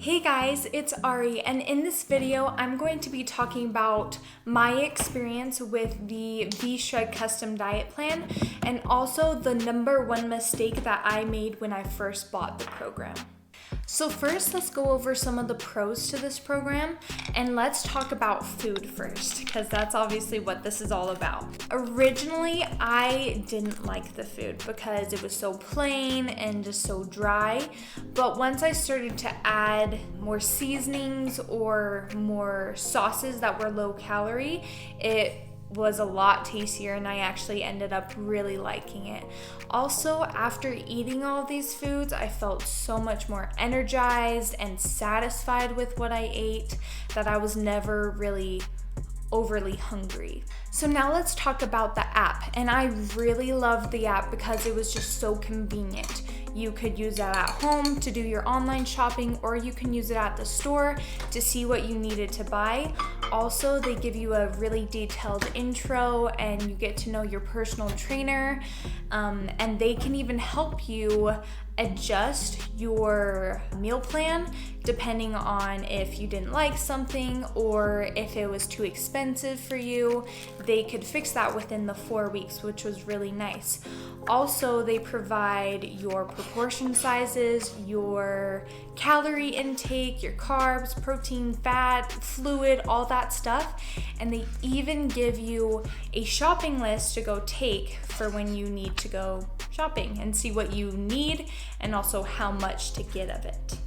Hey guys, it's Ari, and in this video I'm going to be talking about my experience with the V-Shred custom diet plan and also the number one mistake that I made when I first bought the program. So first, let's go over some of the pros to this program, and let's talk about food first, because that's obviously what this is all about. Originally, I didn't like the food because it was so plain and just so dry, but once I started to add more seasonings or more sauces that were low calorie, it was a lot tastier and I actually ended up really liking it. Also, after eating all these foods, I felt so much more energized and satisfied with what I ate that I was never really overly hungry. So now let's talk about the app, and I really loved the app because it was just so convenient. You could use it at home to do your online shopping, or you can use it at the store to see what you needed to buy. Also, they give you a really detailed intro and you get to know your personal trainer, and they can even help you adjust your meal plan depending on if you didn't like something or if it was too expensive for you. They could fix that within the 4 weeks, which was really nice. Also, they provide your proportion sizes, your calorie intake, your carbs, protein, fat, fluid, all that stuff. And they even give you a shopping list to go take for when you need to go shopping and see what you need and also how much to get of it.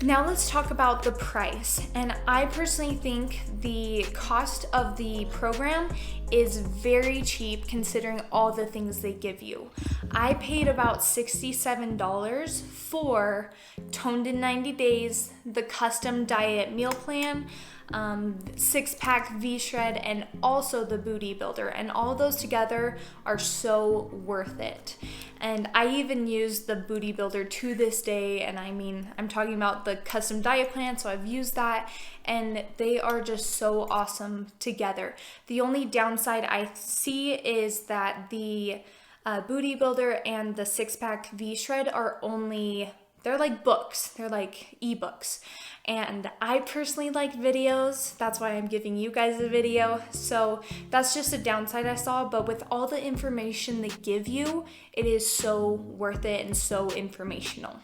Now let's talk about the price. And I personally think the cost of the program is very cheap considering all the things they give you. I paid about $67 for Toned in 90 Days, the custom diet meal plan, 6-pack V-Shred, and also the booty builder, and all those together are so worth it. And I even use the booty builder to this day, and I mean, I'm talking about the custom diet plan, so I've used that, and they are just so awesome together. The only downside I see is that the booty builder and the 6-pack V-Shred are only, they're like books, they're like ebooks. And I personally like videos, that's why I'm giving you guys a video. So that's just a downside I saw, but with all the information they give you, it is so worth it and so informational.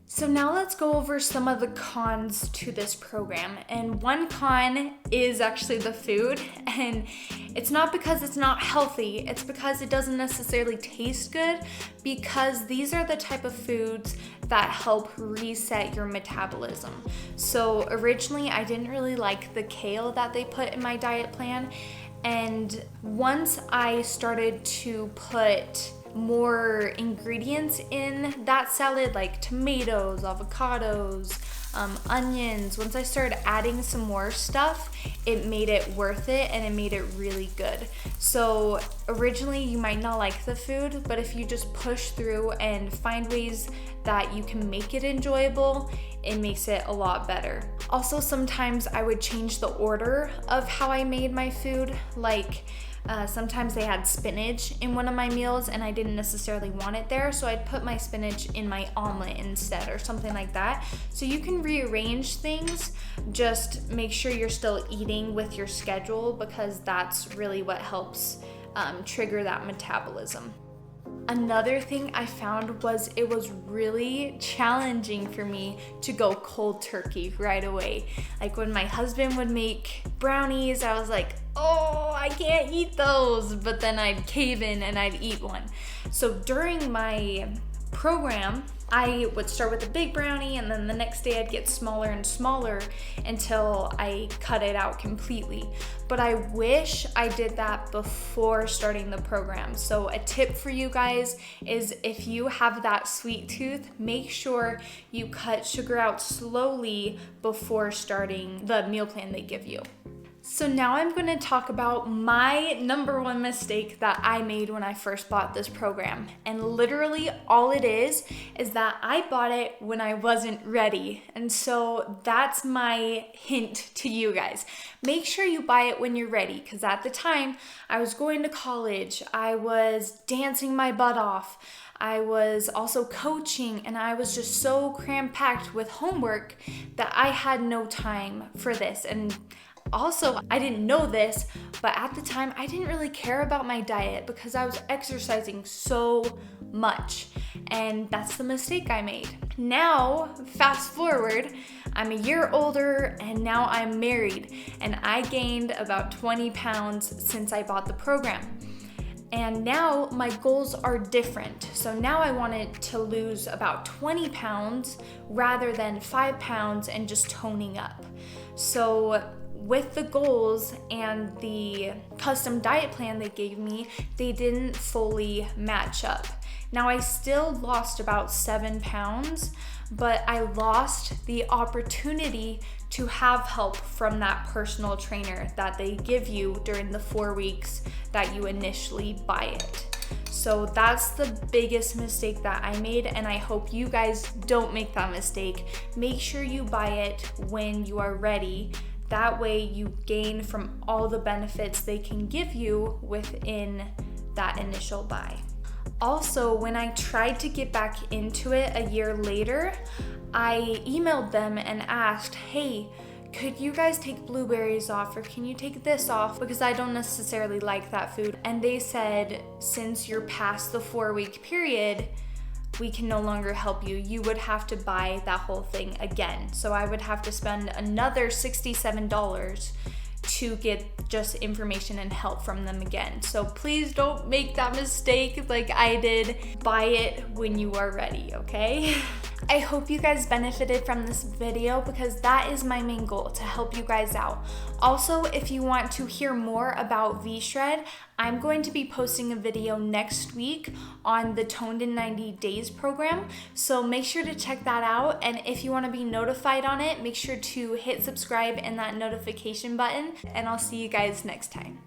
So now let's go over some of the cons to this program. And one con is actually the food. And it's not because it's not healthy, it's because it doesn't necessarily taste good, because these are the type of foods that help reset your metabolism. So originally I didn't really like the kale that they put in my diet plan. And once I started to put more ingredients in that salad, like tomatoes, avocados, onions, once I started adding some more stuff, it made it worth it and it made it really good. So originally you might not like the food, but if you just push through and find ways that you can make it enjoyable, it makes it a lot better. Also, sometimes I would change the order of how I made my food, like sometimes they had spinach in one of my meals and I didn't necessarily want it there, so I'd put my spinach in my omelet instead or something like that. So you can rearrange things, just make sure you're still eating with your schedule, because that's really what helps trigger that metabolism. Another thing I found was it was really challenging for me to go cold turkey right away. Like when my husband would make brownies, I was like, oh, I can't eat those, but then I'd cave in and I'd eat one. So during my program, I would start with a big brownie, and then the next day I'd get smaller and smaller until I cut it out completely. But I wish I did that before starting the program. So a tip for you guys is, if you have that sweet tooth, make sure you cut sugar out slowly before starting the meal plan they give you. So now I'm going to talk about my number one mistake that I made when I first bought this program. And literally all it is that I bought it when I wasn't ready. And so that's my hint to you guys. Make sure you buy it when you're ready, because at the time I was going to college, I was dancing my butt off, I was also coaching, and I was just so cram-packed with homework that I had no time for this. And also, I didn't know this, but at the time, I didn't really care about my diet because I was exercising so much. And that's the mistake I made. Now, fast forward, I'm a year older and now I'm married, and I gained about 20 pounds since I bought the program. And now my goals are different. So now I wanted to lose about 20 pounds rather than 5 pounds and just toning up. So with the goals and the custom diet plan they gave me, they didn't fully match up. Now I still lost about 7 pounds, but I lost the opportunity to have help from that personal trainer that they give you during the 4 weeks that you initially buy it. So that's the biggest mistake that I made, and I hope you guys don't make that mistake. Make sure you buy it when you are ready. That way you gain from all the benefits they can give you within that initial buy. Also, when I tried to get back into it a year later, I emailed them and asked, hey, could you guys take blueberries off, or can you take this off, because I don't necessarily like that food. And they said, since you're past the 4-week period, we can no longer help you. You would have to buy that whole thing again. So I would have to spend another $67 to get just information and help from them again. So please don't make that mistake like I did. Buy it when you are ready, okay? I hope you guys benefited from this video, because that is my main goal, to help you guys out. Also, if you want to hear more about V-Shred, I'm going to be posting a video next week on the Toned in 90 Days program, so make sure to check that out. And if you want to be notified on it, make sure to hit subscribe and that notification button, and I'll see you guys next time.